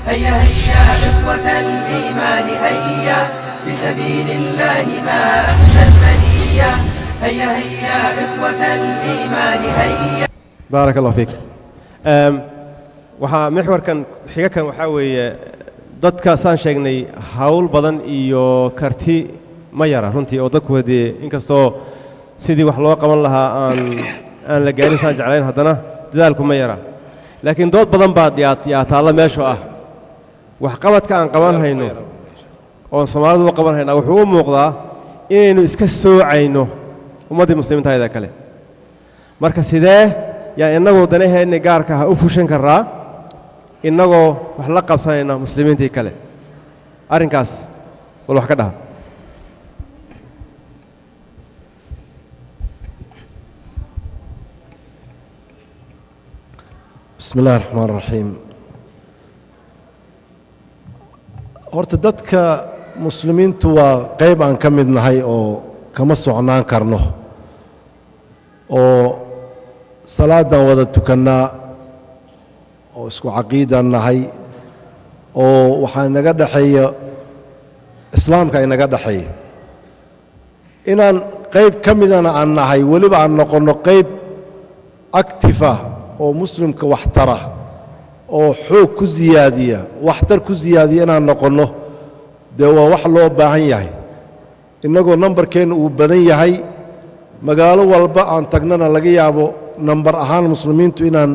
هيا هيا إخوة الإيمان هيا لسبيل الله ما أحلى المنية هيا هيا إخوة الإيمان هيا. بارك الله فيك. waxaa mixwarkan xiga kan waxaa weeye dadka saan sheegnay hawl badan iyo karti ma yara runtii oo dadku hadee inkastoo sidii wax loo qaban lahaa aan la gaarin saan jeclayn haddana dadaalku ma yara laakiin dood badan baa yaa taalla meesha ah wax qabadka aan qaban hayno oo Soomaalidu u qaban hayna wuxuu u muuqdaa inaynu iska soocayno ummadii muslimiinta kale marka sidee yaa inagu danaheena gaarka ah u fushan karaa inagoo wax la qabsanayna muslimiintii kale arrinkaas wal wax ka dhaha. بسم الله الرحمن الرحيم. horta dadka muslimiintu waa qayb aan ka mid nahay oo kama socnaan karno oo salaadan wada tukannaa oo isku caqiidaan nahay oo waxaa inaga dhaxeeya islaamka inaga dhaxeeya inaan qayb ka midana aan nahay weliba aan noqonno qayb actifa oo muslimka wax tara oo xoog ku ziyaadiya waxtar ku ziyaadiya inaan noqonno dee waa wax loo baahan yahay innagoo nambarkeenna uu badan yahay magaalo walba aan tagnana laga yaabo nambar ahaan muslimiintu inaan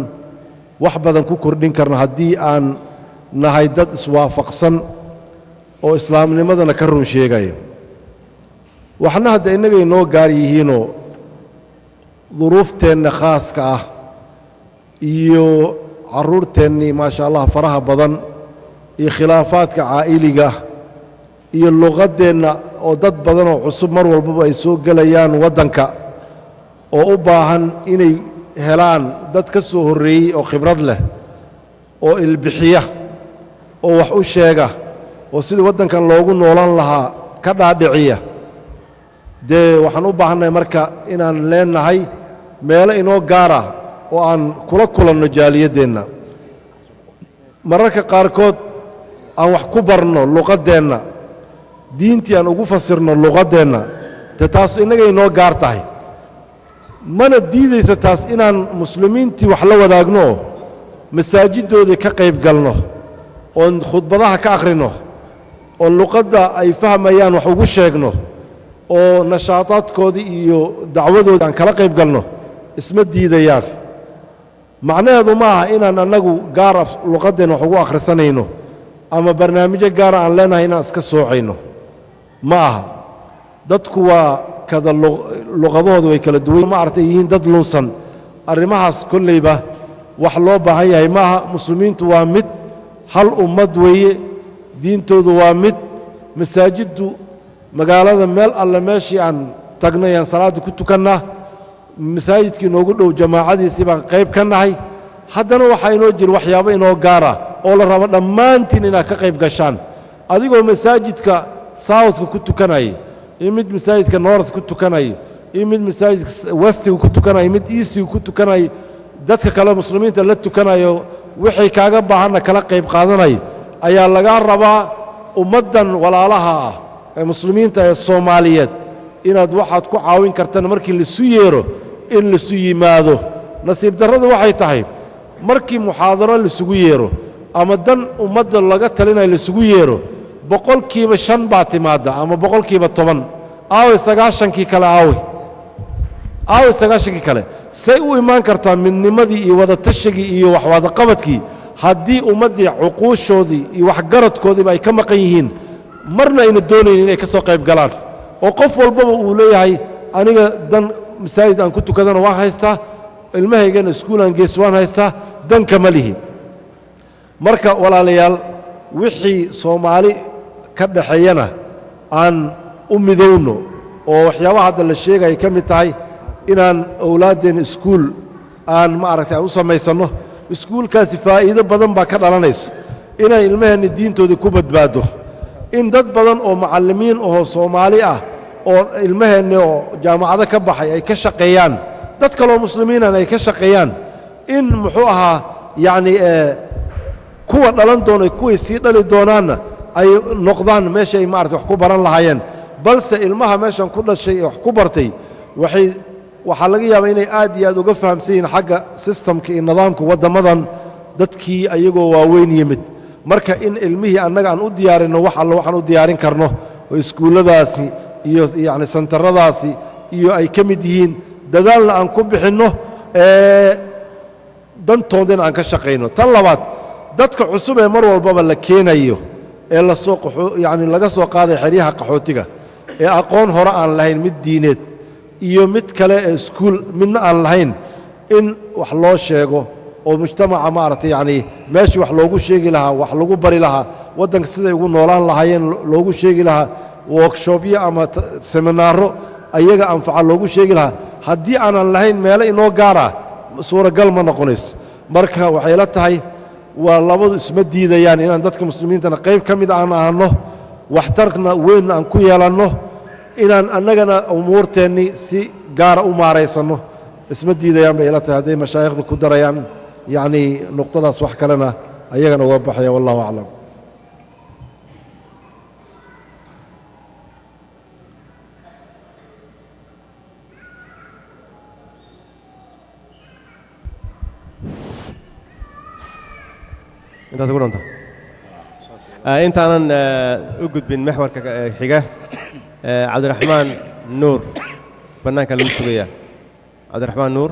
wax badan ku kordhin karno haddii aan nahay dad iswaafaqsan oo islaamnimadana ka run sheegaya waxna hadda innagay noo gaar yihiinoo duruufteenna khaaska ah iyo carruurteennii maasha allah faraha badan iyo khilaafaadka caa'iliga iyo luqaddeenna oo dad badanoo cusub mar walbaba ay soo gelayaan waddanka oo u baahan inay helaan dad ka soo horreeyey oo khibrad leh oo ilbixiya oo wax u sheega oo sidii waddankan loogu noolan lahaa ka dhaadhiciya dee waxaan u baahannahay marka inaan leenahay meelo inoo gaara oo aan kula kulanno jaaliyaddeenna mararka qaarkood aan wax ku barno luqaddeenna diintii aan ugu fasirno luqaddeenna dee taas innagay inoo gaar tahay mana diidayso taas inaan muslimiintii wax la wadaagno masaajidoodii ka qayb galno oon khudbadaha ka akhrino oo luqadda ay fahmayaan wax ugu sheegno oo nashaataadkoodii iyo dacwadooda aan kala qayb galno isma diidayaan macnaheedu ma aha inaan annagu gaara luqaddeenna wax ugu akhrisanayno ama barnaamijyo gaara aan leenahay inaan iska soocayno ma aha dadku waa kada luqadahooda way kala duwan ma aragtay yihiin dad lunsan arrimahaas kollayba wax loo baahan yahay ma aha muslimiintu waa mid hal ummad weeye diintoodu waa mid masaajiddu magaalada meel alle meeshii aan tagnay aan salaadda ku tukannaa masaajidkii inoogu dhow jamaacadiisii baan qayb ka nahay haddana waxaa inoo jira waxyaabo inoo gaara oo la rabo dhammaantiin inaad ka qayb gashaan adigoo masaajidka southka ku tukanaya iyo mid masaajidka north ku tukanaya iyo mid masaajidka westiga ku tukanaya mid eastiga ku tukanaya dadka kale muslimiinta la tukanayo wixii kaaga baahanna kala qayb qaadanaya ayaa lagaa rabaa ummaddan walaalaha ah ee muslimiinta ee soomaaliyeed inaad waxaad ku caawin kartana markii laisu yeero in laisu yimaado nasiib darradu waxay tahay markii muxaadaro laisugu yeero ama dan ummadda laga talinayo laisugu yeero boqolkiiba 5 baa timaadda ama boqolkiiba 10 aaway 9-kii kale aaway 9-kii kale say u imaan kartaa midnimadii iyo wadatashigai iyo waxwadaqabadkii haddii ummaddii cuquushoodii iyo waxgaradkoodiiba ay ka maqan yihiin marna ayna doonaynin inay ka soo qayb galaan oo qof walbaba uu leeyahay aniga dan masaajid aan ku tukadana waan haystaa ilmahaygana iskuulaan gees waan haystaa danka ma lihi marka walaalayaal wixii soomaali ka dhaxeeyana aan u midowno oo waxyaabaha hadda la sheegaya ka mid tahay inaan awlaaddeenna iskuul aan ma aragtay aan u samaysanno iskuulkaasi faa'iido badan baa ka dhalanayso inay ilmaheenna diintoodii ku badbaado in dad badan oo macallimiin ahoo soomaali ah oo ilmaheenna oo jaamacado ka baxay ay ka shaqeeyaan dad kaloo muslimiinan ay ka shaqeeyaan in muxuu ahaa yacni kuwa dhalan doona kuway sii dhali doonaanna ay noqdaan meeshay maarata wax ku baran lahaayeen balse ilmaha meeshan ku dhashay ee wax ku bartay waxaa laga yaabaa inay aad iyo aad uga fahamsan yihiin xagga sistamka iyo nidaamka waddammadan dadkii ayagoo waaweyn yimid marka in ilmihii annaga aan u diyaarinno wax alla waxaan u diyaarin karno oo iskuulladaasi iyo yacni santaradaasi iyo ay ka mid yihiin dadaalna aan ku bixinno dantoodana aan ka shaqayno tan labaad dadka cusub ee mar walbaba la keenayo ee yani laga soo qaaday xeryaha qaxootiga ee aqoon hore aan lahayn mid diineed iyo mid kale ee iskuul midna aan lahayn in wax loo sheego oo mujtamaca maaragtay yacni meeshii wax loogu sheegi lahaa wax lagu bari lahaa waddanka siday ugu noolaan lahaayeen loogu sheegi lahaa workshopyo ama seminaaro ayaga anfaca loogu sheegi lahaa haddii aanan lahayn meelo inoo gaara suuragal ma noqonayso marka waxay la tahay waa labadu isma diidayaan inaan dadka muslimiintana qayb ka mid aan ahanno waxtarna weynna aan ku yeelanno inaan annagana umuurteennii si gaara u maaraysanno isma diidayaan bay ila tahay hadday mashaayikhdu ku darayaan yacnii nuqtadaas wax kalena ayagana uga baxaya wallahu aclam intaas ugu dhanta intaanan u gudbin maxwarka xiga cabdiraxmaan nuur bannaanka lagu sugayaa cabdiraxmaan nuur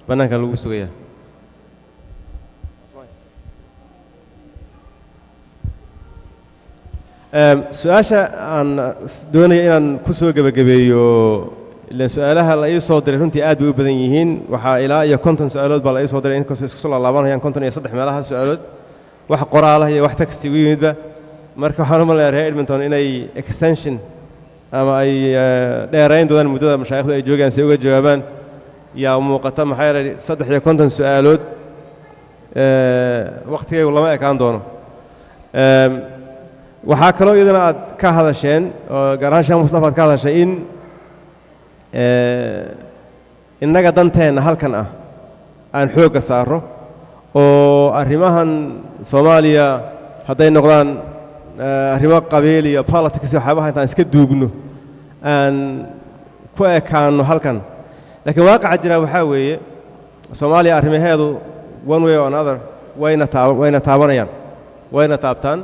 bannaanka lagu sugayaa su-aasha aan doonaya inaan ku soo gebagabeeyo ilaan su-aalaha la ii soo diray runtii aad bay u badan yihiin waxaa ilaa iyo 50 su-aalood baa la ii soo diray inkastoo isku soo laalaabanayaan 53 meelaha su-aalood wax qoraalaha iyo wax text igu yimidba marka waxaan u malaya reer Edmonton inay extension ama ay dheerayn doonaan muddada mashaayikhdu ay joogaan si uga jawaabaan yaa muuqata maxaa yeelay 53 su-aalood waqtigaygu lama ekaan doono waxaa kaloo iyadana aad ka hadasheen oo gaar ahaan sheekh mustafa aad ka hadashay in innaga danteenna halkan ah aan xoogga saaro oo arrimahan Soomaaliya hadday noqdaan arrimo qabiil iyo politics waxyaabaha intaan iska duugno aan ku ekaanno halkan laakiin waaqaca jira waxaa weeye Soomaaliya arrimaheedu one way or another wayna taabanayaan wayna taabtaan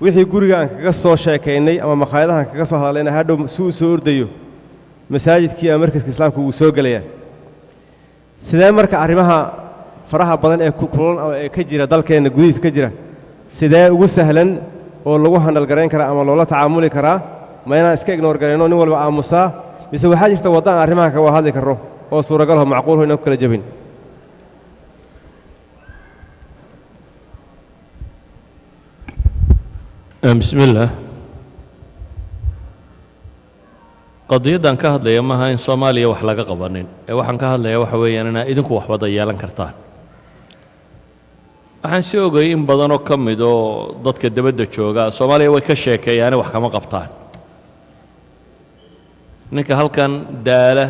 wixii guriga aan kaga soo sheekaynay ama maqaayadahan kaga soo hadlayna hadhow suu soo ordayo masaajidkii ama markaska islaamka wuu soo gelayaa sidee marka arrimaha faraha badan ee kulan ee ka jira dalkeena gudihiisa ka jira sidee ugu sahlan oo lagu handal gareyn karaa ama loola tacaamuli karaa ma inaan iska ignore gareyno nin walba aamusaa mise waxaa jirta waddan arrimaha ka wada hadli karro oo suuragal ah macquul ah inaan ku kala jabin بسم الله qadiyaddan ka hadlaya maaha in Soomaaliya wax laga qabanin ee waxaan ka hadlayaa waxa weeyaan inaa idinku wax wada yeelan kartaan waxaan si ogay in badan oo ka mid oo dadka dibadda jooga Soomaaliya way ka sheekeeyaan wax kama qabtaan ninka halkan daala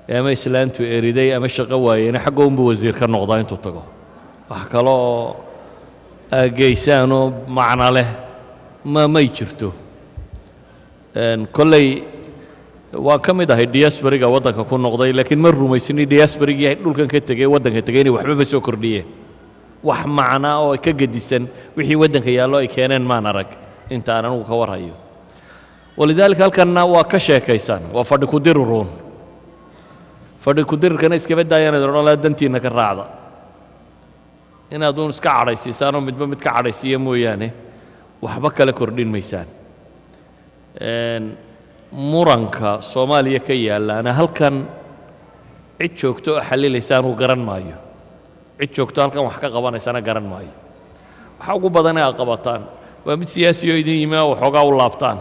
ama islaantu eriday ama shaqo waayeen xagga uu wasiir ka noqdaa intuu tago wax kale oo geeysano macna leh ma jirto kolley waan ka mid ahay diasporiga waddanka ku noqday laakiin ma rumaysani diasporigii dhulkan ka tegay waddanka tegay inay waxba soo kordhiyeen wax macna oo ka gedisan wixii waddanka yaallo ay keeneen maan arag inta aan anigu ka warhayo walidaalka halkanna waa ka sheekaysan waa fadhi ku diruruun fadhi ku dirurkana iskaba daayaan odhanla dantiinna ka raacda inaad uun iska cadhaysiisaanoo midba mid ka cadhaysiiya mooyaane waxba kale kordhin maysaan muranka Soomaaliya ka yaalaana halkan cid joogto oo xallilaysaan uu garan maayo cid joogto halkan wax ka qabanaysana garan maayo waxa ugu badan ay qabataan waa mid siyaasi oo idin yimi oo xoogaa u laabtaan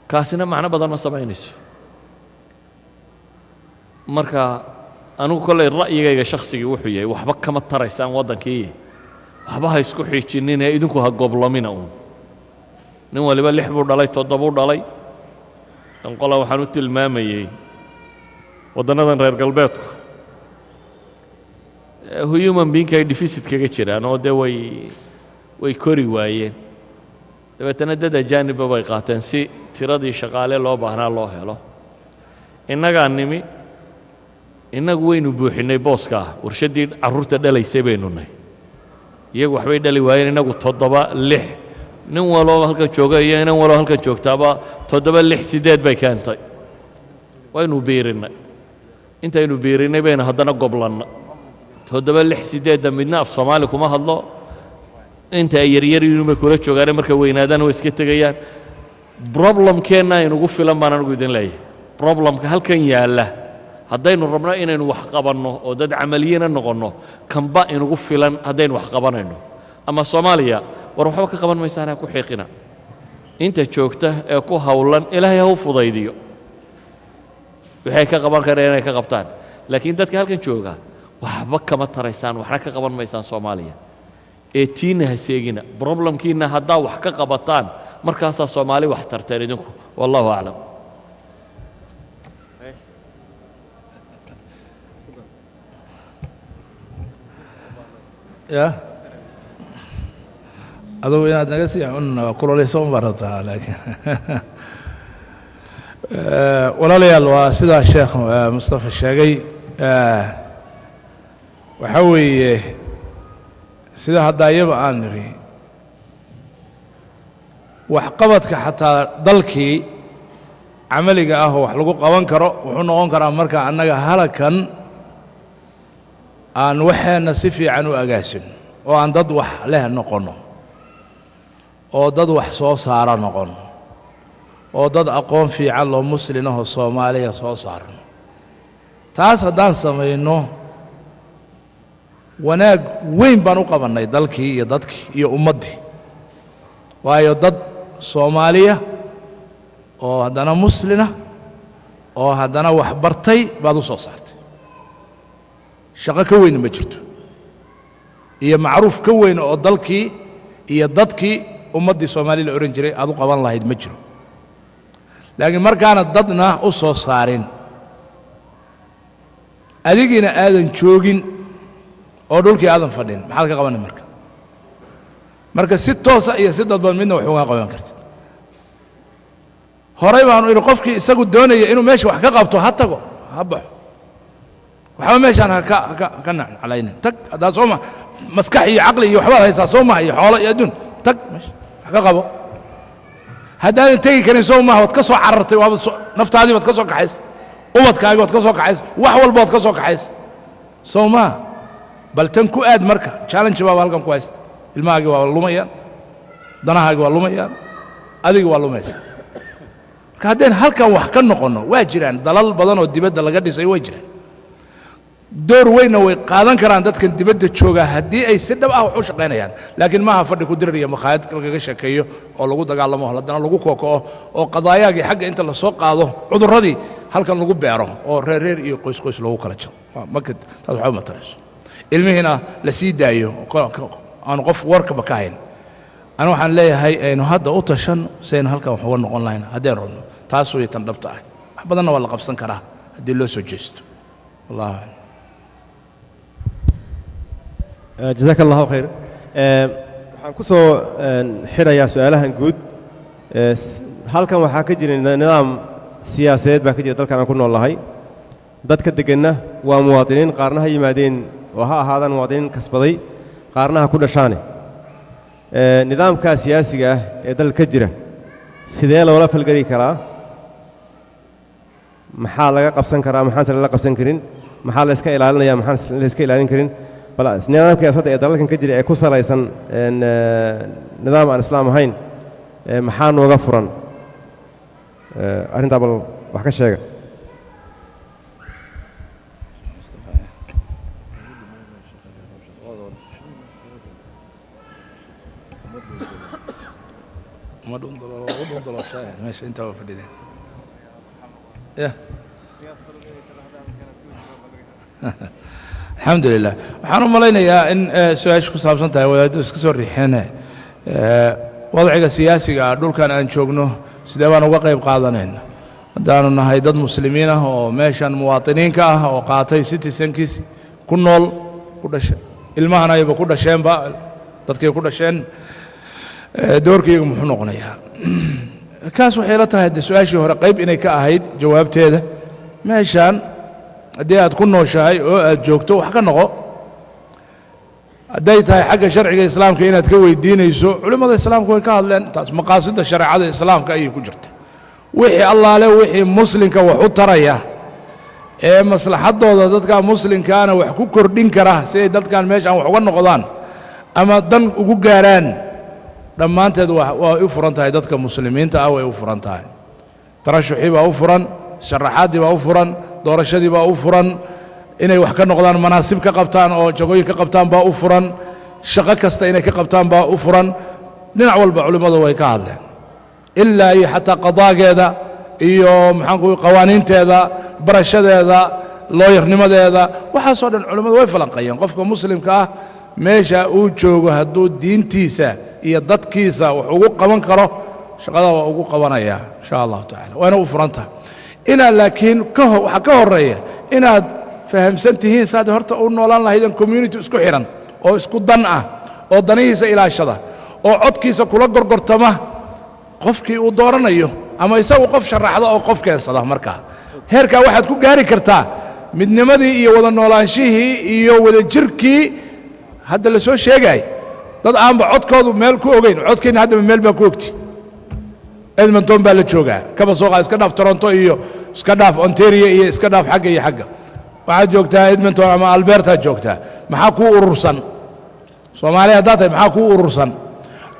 kaasina macno badan ma samaynayso marka anigu kolley ra'yigayga shakhsigii wuxuu yahay waxba kama taraysaan waddankii waxba ha isku xiijinin ee idinku ha goblamina uun nin waliba 6 buu dhalay 7 buu dhalay tan qola waxaan u tilmaamayay waddannadan reer galbeedku human beingka ay deficit kaga jiraan oo dee way kori waayeen dabeetana dad ajaaniba bay qaateen si tiradii shaqaale loo baahnaa loo helo innagaa nimi innagu waynu buuxinnay booska ah warshaddii carruurta dhalaysay baynu nahay iyagu waxbay dhali waayeen innagu 7 6 nin waloo halkan jooga iyo nin waloo halkan joogtaaba 7 6 8 bay keentay waynu biirinnay intaynu biirinnay bayna haddana goblanna 7 6 8 midna af Soomaali kuma hadlo inta ay yaryar inuu kula joogaan marka weynaadaan way iska tagayaan problemkeena inugu filan baan anigu idin leeyahay problemka halkan yaala haddaynu rabno inaynu wax qabanno oo dad camaliyana noqonno kanba inugu filan haddaynu wax qabanayno ama Soomaaliya war waxba ka qaban maysaana ku xiiqina inta joogta ee ku hawlan ilaahay ha u fudaydiyo waxay ka qaban kareen inay ka qabtaan laakiin dadka halkan jooga waxba kama taraysaan waxna ka qaban maysaan Soomaaliya ee tiina ha seegina problemkiina haddaa wax ka qabataan markaasaa Soomaali wax tarteen idinku wallahu a'lam ya adoo inaad naga sii kululeyso ma barataa laakiin walaalayaal waa sidaa sheekh Mustafa sheegay waxa weeye sida hadda ayaba aan niri wax qabadka xataa dalkii camaliga ah wax lagu qaban karo wuxuu noqon karaa marka annaga halakan aan waxaana si fiican u agaasin oo aan dad wax leh noqono oo dad wax soo saara noqono oo dad aqoon fiican loo muslin ah oo Soomaaliya soo saarno taas haddaan samayno wanaag weyn baan u qabanay dalkii iyo dadkii iyo ummaddii waayo dad Soomaaliya oo haddana muslina oo haddana wax bartay baad u soo saartay shaqo ka weyn ma jirto iyo macruuf ka weyn oo dalkii iyo dadkii ummaddii Soomaaliya la oran jiray aad u qaban lahayd ma jiro laakiin markaana dadna u soo saarin adigina aadan joogin oo dhulkii aadan fadhin maxaad ka qabanay marka si toosa iyo si dadban midna wax uga qaban kartid horay baan iri qofkii isagu doonaya inuu meesha wax ka qabto ha tago ha baxo waxba meeshaan ka nacn calayna tag hadaa soo ma maskax iyo caqli iyo waxbaad haysaa soo maha iyo xoolo iyo adduun tag meesha wax ka qabo haddaadan tegi karin soo maha waad ka soo carartay waaba naftaadii baad ka soo kaxays ubadkaagii waad ka soo kaxays wax walba waad ka soo kaxays soo maha bal tan ku aad marka challenge baa halkan ku haysta ilmahaagii waa lumayaan danahaagii waa lumayaan adigii waa lumaysa marka haddeen halkan wax ka noqonno waa jiraan dalal badan oo dibadda laga dhisay way jiraan door weynna way qaadan karaan dadkan dibadda jooga haddii ay si dhab ah wax u shaqaynayaan laakiin maaha fadhi ku dirir iyo makhaayad lagaga sheekeeyo oo lagu dagaalamo haddana lagu kookoo oo qadaayaagii xagga inta la soo qaado cudurradii halkan lagu beero oo reer iyo qoys loogu kala jiro marka taas waxba ma tarayso ilmihiina la sii daayo aan qof warkaba ka hayn ana waxaan leeyahay aynu hadda u tashan saynu halkan wax uga noqon lahayn haddeen rabno taas way tan dhabta ah wax badanna waa la qabsan karaa haddii loo soo jeesto wallahu a'lam جزاك الله خير waxaan ku soo xirayaa su'aalahan guud halkan waxaa ka jira nidaam siyaasadeed baa ka jira dalkan aan ku noolahay dadka deganna waa muwaadiniin qaarna ha yimaadeen oo ha ahaadaan muwaadiniin kasbaday qaarna ha ku dhashaane nidaamka siyaasiga ah ee dalka ka jira sidee loola falgeli karaa maxaa laga qabsan karaa maxaan la qabsan karin maxaa la iska ilaalinayaa maxaan la iska ilaalin karin balaas nidaamka siyaasadda ee dalalkan ka jira ee ku salaysan nidaam aan islaam ahayn maxaa nooga furan arrintaa bal wax ka sheega meesha intaa waa fadhideen الحمد لله waxaan u malaynayaa in su'aashu ku saabsan tahay wadaaddu iska soo riixeen wadciga siyaasiga dhulkan aan joogno sidee baan uga qayb qaadanayna haddaanu nahay dad muslimiin ah oo meeshan muwaadiniinka ah oo qaatay citizenkiis ku nool ku dhashay ilmahana ayba ku dhasheenba dadkay ku dhasheen doorkayga muxuu noqonayaa kaas waxay la tahay su-aashii hore qayb inay ka ahayd jawaabteeda meeshaan haddii aad ku nooshahay oo aad joogto wax ka noqo hadday tahay xagga sharciga islaamka inaad ka weydiinayso culimmada islaamka way ka hadleen taas maqaasidda shareecada islaamka ayay ku jirta wixii allaale wixii muslimka wax u taraya ee maslaxaddooda dadka muslimkaana wax ku kordhin kara si ay dadkan meeshaan wax uga noqdaan ama dan ugu gaaraan dhammaanteed waa u furan tahay dadka muslimiinta ah way u furan tahay tarashuxii baa u furan sharaxaaddii baa u furan doorashadii baa u furan inay wax ka noqdaan manaasib ka qabtaan oo jagooyin ka qabtaan baa u furan shaqo kasta inay ka qabtaan baa u furan dhinac walba culimmadu way ka hadleen ilaa iyo xataa qadaageeda iyo maxaanku qawaaniinteeda barashadeeda looyarnimadeeda waxaasoo dhan culimmadu way falanqeeyeen qofka muslimka ah meesha uu joogo hadduu diintiisa iyo dadkiisa wax ugu qaban karo shaqada waa ugu qabanaya insha allahu tacala waana u furan tahay inaad laakiin waxaa ka horeeya inaad fahamsan tihiin saad horta u noolaan lahaydeen community isku xidhan oo isku dan ah oo danihiisa ilaashada oo codkiisa kula gorgortama qofkii uu dooranayo ama isagu qof sharaxda oo qof keensada markaa heerkaa waxaad ku gaari kartaa midnimadii iyo wada noolaanshihii iyo wada jirkii hadda la soo sheegay dad aanba codkoodu meel ku ogeyn codkeenna haddaba meel baa ku ogti edmonton baa la joogaa kaba sooqa iska dhaaf toronto iyo iska dhaaf ontario iyo iska dhaaf xagga iyo xagga waxaad joogtaa edmonton ama albertaad joogtaa maxaa kuu urursan soomaaliya haddaad tahay maxaa kuu urursan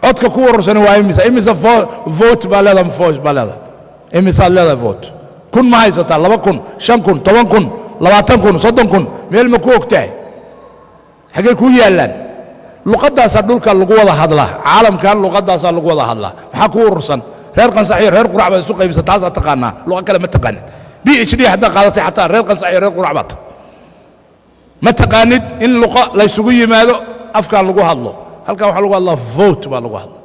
codka kuu urursan waa imisa vote baa leedahay voice baa leedahay imisaad leedahay vote kun ma haysataa 2,000 5,000 10,000 20,000 30,000 meel ma ku ogtahay xaggay kuu yaallaan luqaddaasaa dhulka lagu wada hadlaa caalamkan luqaddaasaa lagu wada hadlaa maxaa kuu urursan reer qansax iyo reer qurac baad isu qaybisa taasaa taqaanaa luqa kale ma taqaanid PhD haddaa qaadatay xataa reer qansax iyo reer qurac baad ma taqaanid in luqa laysugu yimaado afkaan lagu hadlo halkan waxaa lagu hadlaa vote baa lagu hadla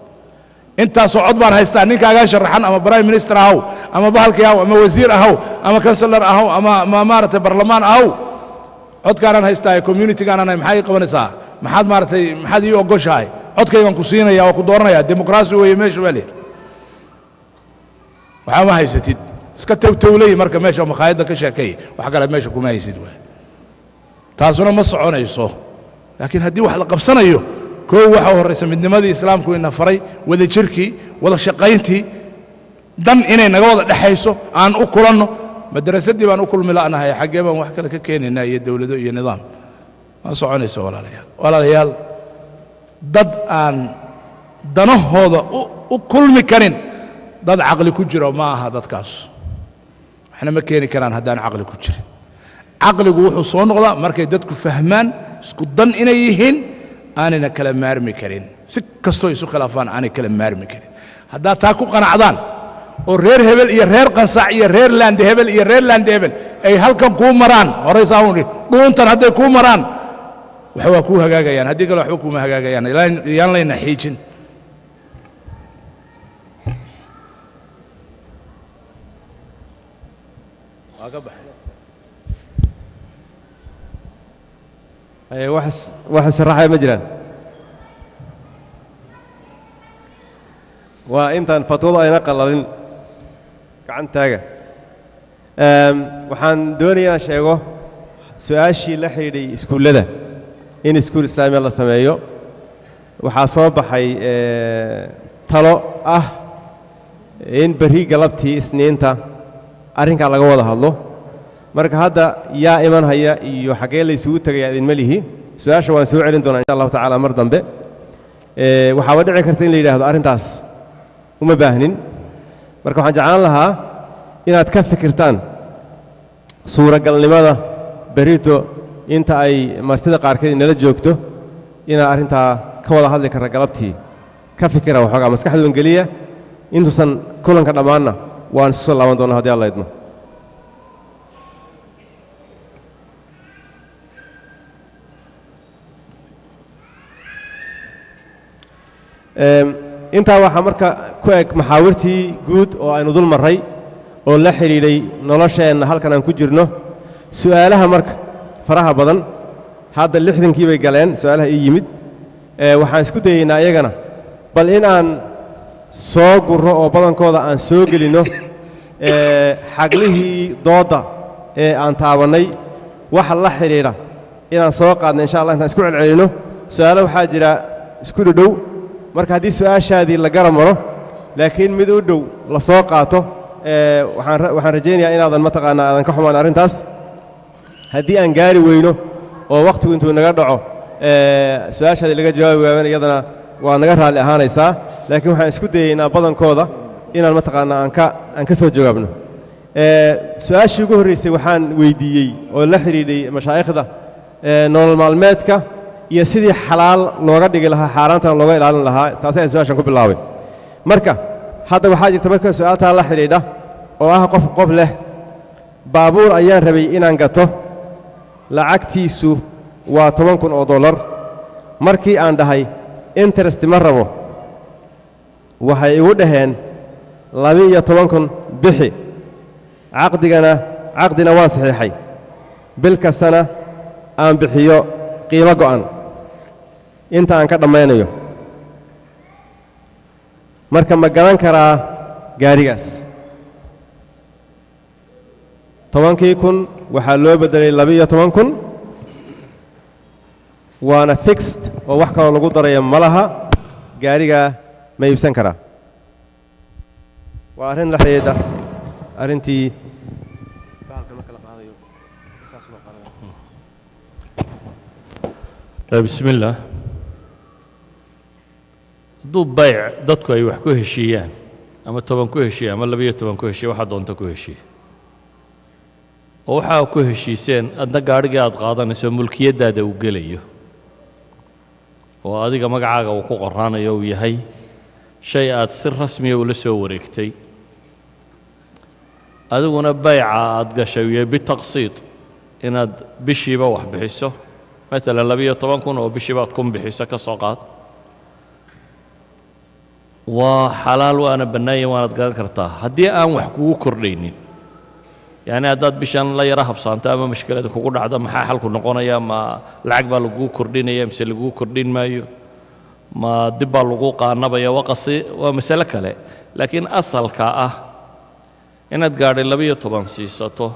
intaasoo cod baan haystaa ninkaagaa sharaxan ama prime minister ahaw ama bahalkii ahaw ama wasiir ahaw ama kansalar ahaw ama maaragtay barlamaan ahaw codkaanaan haystaa communitygaanan maxaa ii qabanaysaa maxaad maaragtay maxaad ii ogoshahay codkaygan ku siinaya waa ku dooranaya dimuqraasi weeye meesha baa leeyahay waxaa ma haysatid iska towtowlay marka meesha makhaayadda ka sheekay wax kale meesha kuma haysid waay taasuna ma soconayso laakiin haddii wax la qabsanayo koow waxaa horraysa midnimadii islaamku ina faray wada jirkii wada shaqayntii dan inay naga wada dhexayso aan u kulanno madarasadii baan u kulmi la'nahay xaggee baan wax kale ka keenaynaa iyo dowlado iyo nidaam ma soconayso walaalayaal dad aan danahooda u kulmi karin dad caqli ku jiro ma aha dadkaas waxna ma keeni karaan haddaan caqli ku jirin caqligu wuxuu soo noqdaa markay dadku fahmaan isku dan inay yihiin aanayna kala maarmi karin si kastoo isu khilaafaan aanay kala maarmi karin haddaad taa ku qanacdaan oo reer hebel iyo reer qansax iyo reer laande hebel iyo reer laande hebel ay halkan kuu maraan horaysaa uun dhuuntan hadday kuu maraan wax waa kuu hagaagayaan haddii kale waxba kuuma hagaagayaan yaan layna xiijin waa ka baxay wax sharaxaya ma jiraan waa intaan fatwada ayna qalalin gacantaaga waxaan doonayaa inaan sheego su-aashii la xidhiidhay iskuullada in iskuul islaamiya la sameeyo waxaa soo baxay talo ah in berri galabtii isniinta arrinkaa laga wada hadlo marka hadda yaa iman haya iyo xaggee la isugu tegaya idinma lihi su-aasha waan soo celin doonaa insha allahu tacaala mar dambe waxaaba dhici karta in la yidhaahdo arrintaas uma baahnin marka waxaan jeclaan lahaa inaad ka fikirtaan suuragalnimada berrito inta ay martida qaarkeed inala joogto inaad arrintaa ka wada hadli karra galabtii ka fikira waxoogaa maskaxda wangeliya intuusan kulanka dhammaanna waan isu soo laaban doonaa haddii alla idmo intaa waxaa marka ku eg maxaawirtii guud oo aynu dul marray oo la xidhiidhay nolosheenna halkan aan ku jirno su'aalaha marka faraha badan hadda 60kii bay galeen su'aalaha ii yimid waxaan isku dayaynaa iyagana bal in aan soo gurro oo badankooda aan soo gelinno xaglihii doodda ee aan taabannay waxa la xidhiidha inaan soo qaadno insha allah intaan isku celcelinno su'aalo waxaa jira isku dhow marka haddii su'aashaadii la gara maro laakiin mid u dhow la soo qaato waxaan rajaynayaa inaadan mataqaanaa aadan ka xumaan arrintaas haddii aan gaari weyno oo wakhtigu intuu naga dhaco su'aashaadii laga jawaabi waayan iyadana waa naga raalli ahaanaysaa laakiin waxaan isku dayaynaa badankooda inaan mataqaanaa aan ka soo jawaabno su'aashii ugu horraysay waxaan weyddiiyey oo la xidhiidhay mashaa'ikhda nolol maalmeedka iyo sidii xalaal looga dhigi lahaa xaaraantana looga ilaalin lahaa taasi ayaan su'aashan ku bilaabay marka hadda waxaa jirta marka su'aaltaa la xidhiidha oo ah qof leh baabuur ayaan rabay inaan gato lacagtiisu waa $10,000 markii aan dhahay interest ma rabo waxay igu dhaheen 12,000 bixi caqdina waan saxiixay bil kastana aan bixiyo qiimo go'an inta aan ka dhammaynayo marka ma garan karaa gaarigaas 10,000 waxaa loo beddelay 12,000 waana fixed oo wax kaloo lagu daraya ma laha gaarigaa ma iibsan karaa waa arrin la xidhiidha arrintii بسم الله hadduu bayc dadku ay wax ku heshiiyaan ama 10 ku heshiiya ama 12 ku heshiiya waxa doonta ku heshiiya oo waxa ku heshiiseen adna gaariga aad qaadanayso mulkiyadaada uu gelayo oo adiga magacaaga uu ku qoranayo uu yahay shay aad si rasmi ah ula soo wareegtay adiguna bayca aad gashay bitaqsiid inaad bishiiba wax bixiso مثلا 12,000 oo bishiiba aad kun bixiso ka soo qaad waa xalaal waana bannaan waanaad garan kartaa haddii aan wax kugu kordhaynin yani haddaad bishan la yara habsaanto ama mushkilada kugu dhacdo maxaa xalku noqonaya ma lacag baa lagugu kordhinaya mise lagugu kordhin maayo ma dib baa lagu qaanabaya waa masale kale laakiin asalka ah inaad gaadhay 12 siisato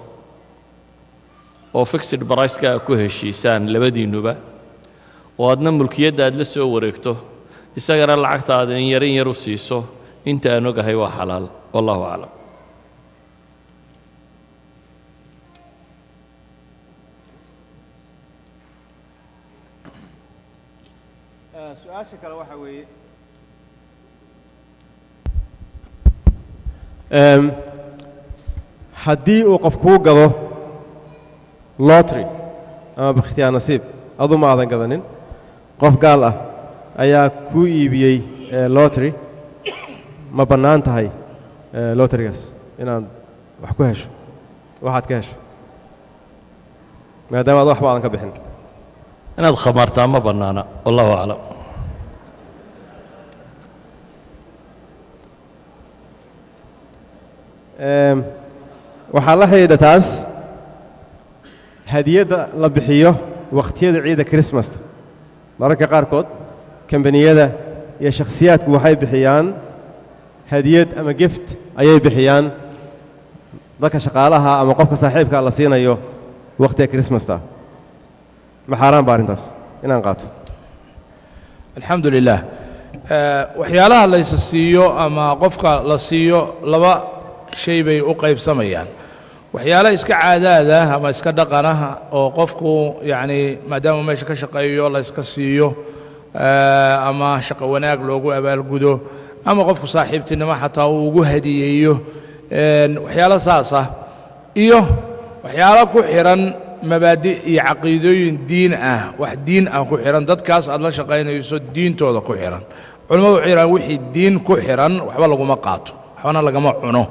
oo fixed price-ka ku heshiisaan labadiinuba oo adna mulkiyadda aad la soo wareegto isagana lacagtaada in yar u siiso inta aan ogahay waa xalaal wallahu aclam su'aasha kale waxa weeye haddii uu qof kuu gado lottery ama bakhtiyaar nasiib adu ma aadan gadanin qof gaal ah ayaa kuu iibiyey lottery ma bannaan tahay lotterygaas inaad wax ku hesho waxaad ka hesho maadaama ad waxba aadan ka bixin inaad khamartaa ma bannaana wallahu aclam waxaa la xidhiidha taas hadiyadda la bixiyo wakhtiyada ciidda Christmasta mararka qaarkood kambaniyada iyo shakhsiyaadku waxay bixiyaan hadiyad ama gift ayay bixiyaan dadka shaqaalaha ama qofka saaxiibka la siinayo wakhtiga Christmasta ma xaaraan baa arrintaas inaan qaato الحمد لله waxyaalaha la is siiyo ama qofka la siiyo laba shay bay u qaybsamayaan waxyaala iska caadaada ama iska dhaqanaha oo qofku yani maadaama meesha ka shaqeeyo la iska siiyo ama shaqo wanaag loogu abaalgudo ama qofku saaxiibtinimo xataa uu ugu hadiyeeyo waxyaala saas ah iyo waxyaala ku xiran mabaadi iyo caqiidooyin diin ah wax diin ah ku xiran dadkaas aad la shaqaynayso diintooda ku xiran culimadu waxay yiraahdaan wixii diin ku xiran waxba laguma qaato waxbana lagama cuno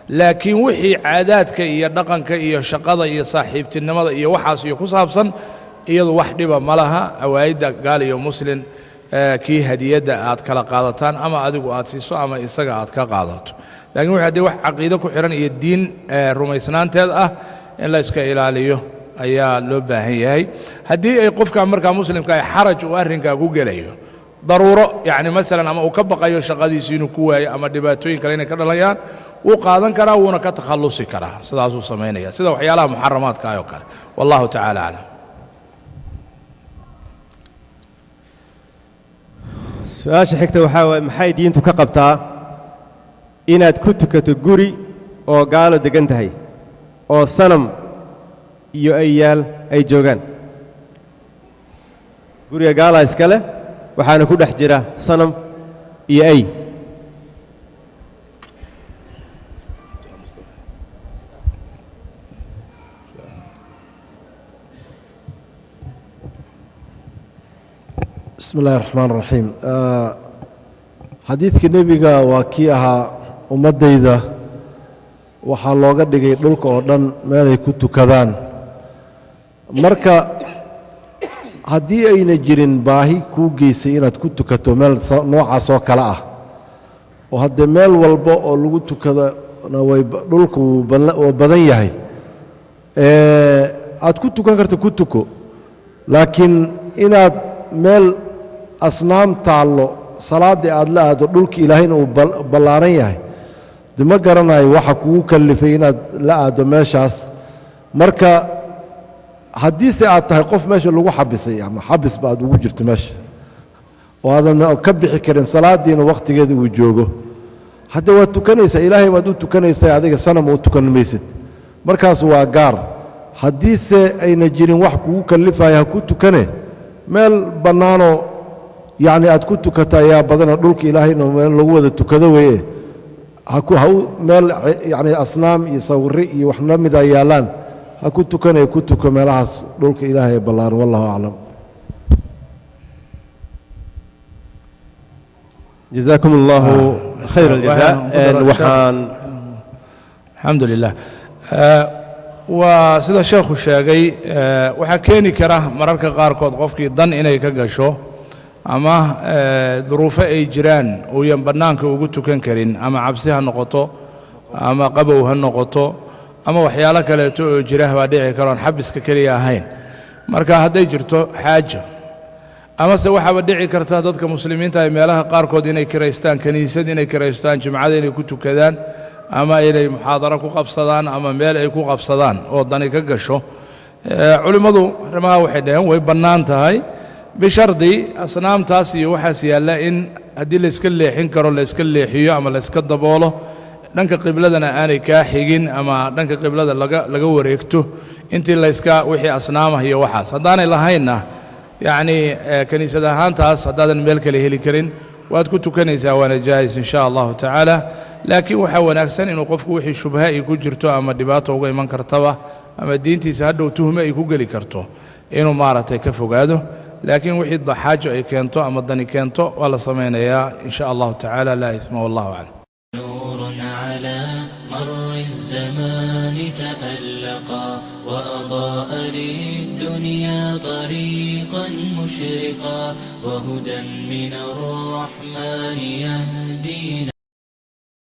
laakiin wixii caadaadka iyo dhaqanka iyo shaqada iyo saaxiibtinimada iyo waxaas iyo ku saabsan iyadu wax dhiba ma laha awaayidda gaal iyo muslim kii hadiyadda aad kala qaadataan ama adigu aad siiso ama isaga aad ka qaadato laakiin wixii haddii wax caqiido ku xiran iyo diin rumaysnaanteed ah in la iska ilaaliyo ayaa loo baahan yahay haddii ay qofka markaa muslimka ay xaraj uu arrinkaa ku gelayo daruuro yacni masalan ama uu ka baqayo shaqadiisi inuu ku waayo ama dhibaatooyin kale inay ka dhalayaan wuu qaadan karaa wuuna ka takhallusi karaa sidaasuu samaynaya sida waxyaalaha muxaramaadka ah oo kale wallahu tacaala aclam su-aasha xigta waxaa waaye maxay diintu ka qabtaa inaad ku tukato guri oo gaalo deggan tahay oo sanam iyo ayaal ay joogaan guriga gaalaa iska leh waxaana ku dhex jira sanam iyo ay بسم الله الرحمن الرحيم xadiidka nebiga waa kii ahaa ummaddayda waxaa looga dhigay dhulka oo dhan meelay ku tukadaan marka haddii ayna jirin baahi kuu geysay inaad ku tukato meel noocaas oo kale ah oo haddee meel walba oo lagu tukadona dhulku wuu badan yahay aad ku tukan karto ku tuko laakiin inaad meel asnaam taallo salaaddii aad la aado dhulka ilaahayna uu ballaaran yahay de ma garanayo waxa kugu kallifay inaad la aado meeshaas marka haddiise aad tahay qof meesha lagu xabisay ama xabisba aad ugu jirto meesha oo aadan ka bixi karin salaaddiina wakhtigeeda uu joogo hadda waad tukanaysaa ilaahay baad u tukanaysaa adiga sanam u tukan maysid markaas waa gaar haddiise ayna jirin wax kugu kallifaya ha ku tukane meel bannaanoo yacni aad ku tukata ayaa badana dhulka ilaahayna meel lagu wada tukado weeye meel yacni asnaam iyo sawirre iyo wax la mida yaallaan ha ku tukanaya ku tuko meelahaas dhulka ilaahay ballaaran wallahu aclam جزاكم الله خير الجزاء وحان الحمد لله waa sida sheekhu sheegay waxaa keeni kara mararka qaarkood qofkii dan inay ka gasho ama duruufo ay jiraan uuyan bannaanka ugu tukan karin ama cabsi ha noqoto ama qabow ha noqoto ama waxyaalo kaleeto oo jira baa dhici karo aan xabiska keliya ahayn marka hadday jirto xaajo amase waxaaba dhici karta dadka muslimiinta ay meelaha qaarkood inay kiraystaan kiniisad inay kiraystaan jimcada inay ku tukadaan ama inay muxaadaro ku qabsadaan ama meel ay ku qabsadaan oo dani ka gasho culimmadu arrimaha waxay dhaheen way bannaan tahay bishardi asnaamtaas iyo waxaas yaalla in haddii layska leexin karo layska leexiyo ama layska daboolo dhanka qibladana aanay kaa xigin ama dhanka qiblada laga wareegto intii layska wixii asnaamah iyo waxaas haddaanay lahaynna yacni kiniisad ahaantaas haddaadan meel kale heli karin waad ku tukanaysaa waana jaa'is in sha allahu tacaala laakiin waxaa wanaagsan inuu qofku wixii shubha ay ku jirto ama dhibaato uga iman kartaba ama diintiisa hadhow tuhme ay ku geli karto inuu maaragtay ka fogaado laakiin wixii xaajo ay keento ama dani keento waa la samaynayaa in sha allahu tacaala laa isma wallahu aclam نور على مر الزمان تألقا وأضاء للدنيا طريقا مشرقا وهدى من الرحمن يهدينا